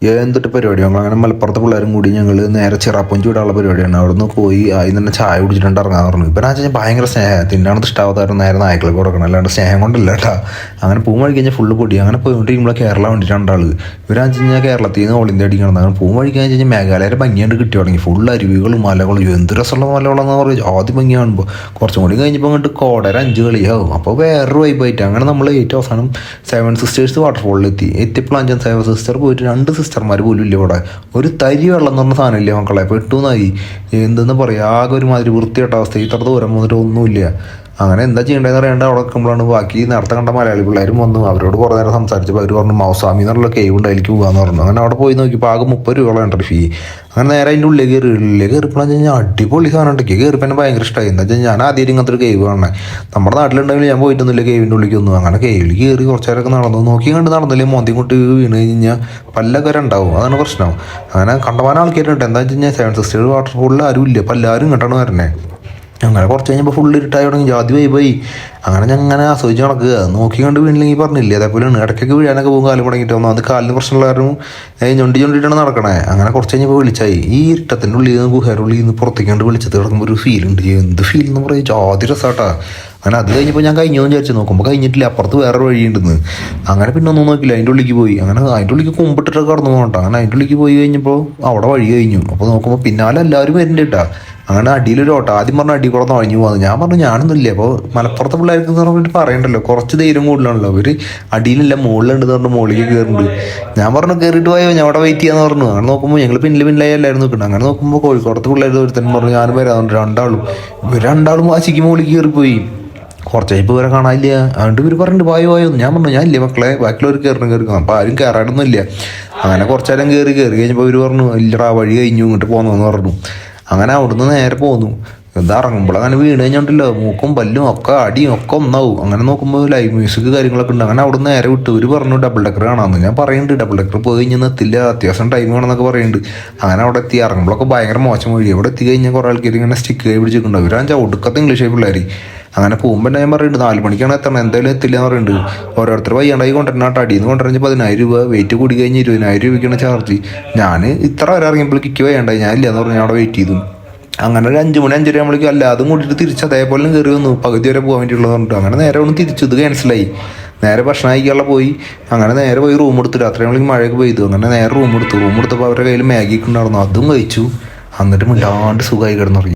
എന്തൊട്ട് പരിപാടി ഞങ്ങൾ അങ്ങനെ മലപ്പുറത്തെ പിള്ളേരും കൂടി ഞങ്ങൾ നേരെ ചിറാപ്പുഞ്ചി വിടാനുള്ള പരിപാടിയാണ്. അവിടെ നിന്ന് പോയി അതിന് തന്നെ ചായ കുടിച്ചിട്ടുണ്ട് ഇറങ്ങാൻ പറഞ്ഞു. ഇപ്പം ഞാൻ വെച്ചാൽ ഭയങ്കര സ്നേഹം തിന്നാണത് ഇഷ്ടാവതാരം നേരെ നായ്ക്കൾക്ക് കൊടുക്കണം, അല്ലാണ്ട് സ്നേഹം കൊണ്ടല്ല കേട്ടോ. അങ്ങനെ പൂവ് വഴി കഴിഞ്ഞാൽ ഫുള്ള് പൊടി. അങ്ങനെ പോയിക്കൊണ്ടിരിക്കുമ്പോൾ കേരള വേണ്ടിയിട്ട് രണ്ടാൾ ഇവരാന്ന് വെച്ച് കഴിഞ്ഞാൽ കേരളത്തിൽ നിന്ന് ഓൾ ഇന്ത്യ അടിക്കണം. അങ്ങനെ പൂവ് വഴിക്കാൻ വെച്ച് കഴിഞ്ഞാൽ മേഘാലയയുടെ ഭംഗിയാണ്ട് കിട്ടി തുടങ്ങി. ഫുള്ള് അരുവികളും മലകളും എന്ത് രസമുള്ള മലകളെന്ന് പറയും. ആദ്യം ഭംഗി കാണുമ്പോൾ കുറച്ചും കൂടി കഴിഞ്ഞപ്പോൾ അങ്ങോട്ട് കോടര 5 കളിയാവും. അപ്പോൾ വേറൊരു വൈബായിട്ട് അങ്ങനെ നമ്മൾ ഏറ്റവും അവസാനം 7 സിസ്റ്റേഴ്സ് വാട്ടർഫോളിൽ എത്തിയപ്പോൾ 5 7 സിസ്റ്റർ പോയിട്ട് 2 സിസ്റ്റർമാർ പോലും ഇല്ല. ഇവിടെ ഒരു തരി വെള്ളം എന്ന് പറഞ്ഞ സാധനം ഇല്ല മക്കളെ. പെട്ടുന്നായി എന്തെന്ന് പറയാം, ആകെ ഒരുമാതിരി വൃത്തികെട്ട അവസ്ഥ. ഇത്ര ദൂരം വന്നിട്ട് ഒന്നുമില്ല. അങ്ങനെ എന്താ ചെയ്യേണ്ടതെന്ന് അറിയാണ്ട് അവിടെ നിൽക്കുമ്പോഴാണ് ബാക്കി നേരത്തെ കണ്ട മലയാളി പിള്ളേരും വന്നു. അവരോട് കുറേ നേരം സംസാരിച്ചപ്പോൾ അവർ പറഞ്ഞു മൗസാമി എന്നുള്ള കേവ് ഉണ്ട്, അതിലേക്ക് പോകാമെന്ന് പറഞ്ഞു. അങ്ങനെ അവിടെ പോയി നോക്കിയപ്പോൾ ആകെ 30 രൂപ എൻട്രി ഫീ. അങ്ങനെ നേരെ അതിൻ്റെ ഉള്ളിലേക്ക് കയറിപ്പോഴെന്ന് വെച്ചാൽ അടിപൊളി സാധനം ഉണ്ടെങ്കിൽ കയറിപ്പോൾ എന്നെ ഭയങ്കര ഇഷ്ടമായി. എന്താ വെച്ചാൽ ഞാൻ ആദ്യം ഇങ്ങനത്തെ ഒരു കേവ് കാണണേ. നമ്മുടെ നാട്ടിലുണ്ടെങ്കിൽ ഞാൻ പോയിട്ടൊന്നുമില്ല കേവിൻ്റെ ഉള്ളിലേക്കൊന്നും. അങ്ങനെ കേവിൽ കയറി കുറച്ച് നേരമൊക്കെ നടന്നു. നോക്കി കണ്ട് നടന്നില്ലേ മോന്തി മുട്ടി വീണ് കഴിഞ്ഞാൽ പല്ലൊക്കെ ഉണ്ടാവും, അതാണ് പ്രശ്നം. അങ്ങനെ കണ്ടമാനം ആൾക്കാരുണ്ട്. എന്താ വെച്ച് കഴിഞ്ഞാൽ 7 സിസ്റ്റേഴ്സ് വാട്ടർഫോളിൽ ആരും ഇല്ല. അപ്പോൾ എല്ലാവരും ഇങ്ങോട്ടാണ് വരണേ. അങ്ങനെ കുറച്ച് കഴിഞ്ഞപ്പോൾ ഫുള്ള് ഇരുട്ടായി തുടങ്ങി. ജാതി പോയി. അങ്ങനെ ഞാൻ അങ്ങനെ ആസ്വദിച്ച് നടക്കുക. നോക്കി കണ്ട് വീണില്ലെങ്കിൽ പറഞ്ഞില്ലേ അതേപോലെയാണ്. ഇടയ്ക്കൊക്കെ വീഴാനൊക്കെ പോകും കാലം മുടങ്ങിയിട്ട് വന്നു. അത് കാലിന് പ്രശ്നമുള്ളവരും ഞൊണ്ടിട്ടാണ് നടക്കണേ. അങ്ങനെ കുറച്ച് കഴിഞ്ഞപ്പോൾ വിളിച്ചായി. ഈ ഇരുട്ടത്തിൻ്റെ ഉള്ളിൽ നിന്ന് ഗുഹയുടെ ഉള്ളിൽ നിന്ന് പുറത്തേക്കാണ്ട് വിളിച്ചത് കിടക്കുമ്പോൾ ഒരു ഫീലുണ്ട്. എന്ത് ഫീൽ എന്ന് പറയും, ജാതി രസാട്ടാ. അങ്ങനെ അത് കഴിഞ്ഞപ്പോൾ ഞാൻ കഴിഞ്ഞു വിചാരിച്ചു. നോക്കുമ്പോൾ കഴിഞ്ഞിട്ടില്ല, അപ്പുറത്ത് വേറൊരു വഴിയുണ്ടെന്ന്. അങ്ങനെ പിന്നെ ഒന്നും നോക്കില്ല, അതിൻ്റെ ഉള്ളിലേക്ക് പോയി. അങ്ങനെ അതിൻ്റെ ഉള്ളിലേക്ക് കുമ്പിട്ടിട്ട് കടന്നു പോകണ്ട. അങ്ങനെ അതിൻ്റെ ഉള്ളിലേക്ക് പോയി കഴിഞ്ഞപ്പോൾ അവിടെ വഴി കഴിഞ്ഞു. അപ്പോൾ നോക്കുമ്പോൾ പിന്നാലെ എല്ലാവരും വരുന്നുണ്ട് കേട്ടാ. അങ്ങനെ അടിയിലൊരു ഓട്ടം. ആദ്യം പറഞ്ഞ അടി കൂടെ നുഴഞ്ഞു പോകുന്നത്. ഞാൻ പറഞ്ഞു ഞാനൊന്നുമില്ല. അപ്പോൾ മലപ്പുറത്തെ പിള്ളേർക്ക് എന്ന് പറഞ്ഞിട്ട് പറയണ്ടല്ലോ, കുറച്ച് ധൈര്യം കൂടുതലാണല്ലോ. അവർ അടിയിലില്ല മുകളിലുണ്ടെന്ന് പറഞ്ഞു മുകളിലേക്ക് കയറുന്നുണ്ട്. ഞാൻ പറഞ്ഞു കയറിയിട്ട് പോയോ, ഞാൻ അവിടെ വെയിറ്റ് ചെയ്യാന്ന് പറഞ്ഞു. അങ്ങനെ നോക്കുമ്പോൾ ഞങ്ങൾ പിന്നിലായി എല്ലാവരും നിൽക്കണം. അങ്ങനെ നോക്കുമ്പോൾ കോഴിക്കോടത്തെ പിള്ളേർ ഒരുത്തൻ പറഞ്ഞു ഞാനും വരാറുണ്ട്. രണ്ടാളും വാശിക്ക് മുകളിലേക്ക് കയറിപ്പോയി. കുറച്ച് ഇപ്പോൾ ഇവരെ കാണാനില്ല. അതുകൊണ്ട് ഇവർ പറഞ്ഞിട്ട് വായോ. ഞാൻ പറഞ്ഞു ഞാൻ ഇല്ലേ മക്കളെ, ബാക്കിയുള്ളവർ കയറണം. അപ്പോൾ ആരും കയറാനൊന്നും ഇല്ല. അങ്ങനെ കുറച്ച് നേരം കയറി കഴിഞ്ഞപ്പോൾ ഇവർ പറഞ്ഞു ഇല്ലടാ വഴി കഴിഞ്ഞു, ഇങ്ങോട്ട് പോകുന്നതെന്ന് പറഞ്ഞു. അങ്ങനെ അവിടുന്ന് നേരെ പോന്നു. എന്താ ഇറങ്ങുമ്പോൾ അങ്ങനെ വീണ് കഴിഞ്ഞിട്ടില്ല, മൂക്കും പല്ലും ഒക്കെ അടിയും ഒക്കെ ഒന്നാവും. അങ്ങനെ നോക്കുമ്പോൾ ലൈവ് മ്യൂസിക് കാര്യങ്ങളൊക്കെ ഉണ്ട്. അങ്ങനെ അവിടുന്ന് നേരെ വിട്ടു. ഇവർ പറഞ്ഞു ഡബിൾ ഡെക്കർ കാണാമെന്ന്. ഞാൻ പറയുന്നുണ്ട് ഡബിൾ ഡെക്കർ പോയി കഴിഞ്ഞാൽ എത്തില്ല, അത്യാവശ്യം ടൈം വേണമെന്നൊക്കെ പറയുന്നുണ്ട്. അങ്ങനെ അവിടെ എത്തി. ഇറങ്ങുമ്പോഴൊക്കെ ഭയങ്കര മോശം വഴി. അവിടെ എത്തി കഴിഞ്ഞാൽ കുറേ ആൾക്കാർ ഇങ്ങനെ സ്റ്റിക്ക് കൈ പിടിച്ചിട്ടുണ്ടാവും. ഇവരാ ഒടുക്കത്തെ ഇംഗ്ലീഷ് പിള്ളേർ. അങ്ങനെ പോകുമ്പോൾ ഞാൻ പറയുന്നുണ്ട് 4 മണിക്കാണ് എത്തണം, എന്തായാലും എത്തില്ല എന്ന് പറയുന്നുണ്ട്. ഓരോരുത്തർ വയ്യാണ്ടായി കൊണ്ടുവരണ അടിയിൽ നിന്ന് കൊണ്ടുവരുമ്പോൾ 10,000 രൂപ, വെയിറ്റ് കൂടി കഴിഞ്ഞ് 20,000 രൂപയ്ക്കാണ് ചാർജ്. ഞാൻ ഇത്ര വരെ ഇറങ്ങിയപ്പോൾ കിക്ക് വയ്യാണ്ടായി. ഞാൻ ഇല്ലയെന്ന് പറഞ്ഞു, ഞാൻ അവിടെ വെയിറ്റ് ചെയ്തു. അങ്ങനെ ഒരു 5 മണി 5:30 ആകുമ്പോഴേക്കും അല്ലാതും കൂട്ടിയിട്ട് തിരിച്ച് അതേപോലെ കയറി വന്നു. പകുതി വരെ പോകാൻ വേണ്ടിയിട്ടുള്ളത് പറഞ്ഞിട്ട് അങ്ങനെ നേരെ ഒന്ന് തിരിച്ചു. ഇത് ക്യാൻസലായി. നേരെ ഭക്ഷണം കഴിക്കാനുള്ള പോയി. അങ്ങനെ നേരെ പോയി റൂം എടുത്തു. രാത്രിയാകുമ്പോഴേക്കും മഴയൊക്കെ പെയ്തു. അങ്ങനെ നേരെ റൂം എടുത്തപ്പോൾ അവരുടെ കയ്യിൽ മാഗി ഒക്കെ ഉണ്ടായിരുന്നു. അതും കഴിച്ചു. എന്നിട്ട് മിണ്ടാണ്ട് സുഖമായി കിടന്നുറങ്ങി.